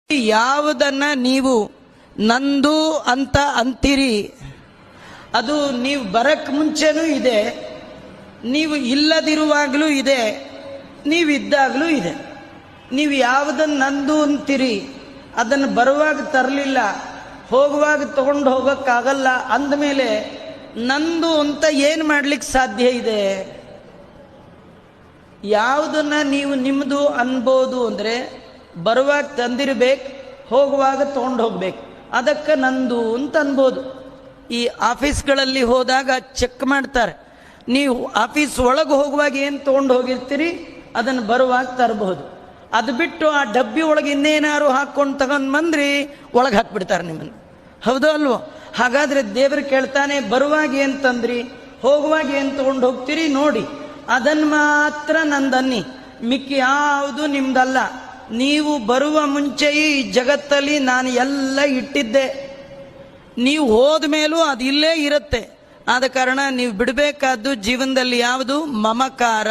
ಯಾವುದನ್ನ ನೀವು ನಂದು ಅಂತ ಅಂತೀರಿ ಅದು ನೀವು ಬರಕ್ ಮುಂಚೆನೂ ಇದೆ, ನೀವು ಇಲ್ಲದಿರುವಾಗಲೂ ಇದೆ, ನೀವಿದ್ದಾಗಲೂ ಇದೆ. ನೀವು ಯಾವುದನ್ನು ನಂದು ಅಂತೀರಿ ಅದನ್ನು ಬರುವಾಗ ತರಲಿಲ್ಲ, ಹೋಗುವಾಗ ತಗೊಂಡು ಹೋಗೋಕ್ಕಾಗಲ್ಲ ಅಂದಮೇಲೆ ನಂದು ಅಂತ ಏನು ಮಾಡ್ಲಿಕ್ಕೆ ಸಾಧ್ಯ ಇದೆ? ಯಾವುದನ್ನ ನೀವು ನಿಮ್ಮದು ಅನ್ಬೋದು ಅಂದರೆ ಬರುವಾಗ ತಂದಿರಬೇಕು, ಹೋಗುವಾಗ ತಗೊಂಡು ಹೋಗ್ಬೇಕು, ಅದಕ್ಕೆ ನಂದು ಅಂತ ಅನ್ಬೋದು. ಈ ಆಫೀಸ್ಗಳಲ್ಲಿ ಹೋದಾಗ ಚೆಕ್ ಮಾಡ್ತಾರೆ, ನೀವು ಆಫೀಸ್ ಒಳಗೆ ಹೋಗುವಾಗ ಏನು ತೊಗೊಂಡು ಹೋಗಿರ್ತೀರಿ ಅದನ್ನು ಬರುವಾಗ ತರಬಹುದು. ಅದು ಬಿಟ್ಟು ಆ ಡಬ್ಬಿ ಒಳಗೆ ಇನ್ನೇನಾರು ಹಾಕ್ಕೊಂಡು ತಗೊಂಡು ಬಂದ್ರಿ ಒಳಗೆ ಹಾಕ್ಬಿಡ್ತಾರೆ ನಿಮ್ಮನ್ನು. ಹೌದೋ ಅಲ್ವೋ? ಹಾಗಾದರೆ ದೇವರು ಕೇಳ್ತಾನೆ, ಬರುವಾಗ ಏನು ತಂದ್ರಿ, ಹೋಗುವಾಗ ಏನು ತೊಗೊಂಡು ಹೋಗ್ತೀರಿ ನೋಡಿ, ಅದನ್ನು ಮಾತ್ರ ನಂದನ್ನಿ, ಮಿಕ್ಕಿ ಯಾವುದು ನಿಮ್ದಲ್ಲ. ನೀವು ಬರುವ ಮುಂಚೆಯೇ ಈ ಜಗತ್ತಲ್ಲಿ ನಾನು ಎಲ್ಲ ಇಟ್ಟಿದ್ದೆ, ನೀವು ಹೋದ ಮೇಲೂ ಅದು ಇಲ್ಲೇ ಇರುತ್ತೆ. ಆದ ಕಾರಣ ನೀವು ಬಿಡಬೇಕಾದ್ದು ಜೀವನದಲ್ಲಿ ಯಾವುದು? ಮಮಕಾರ.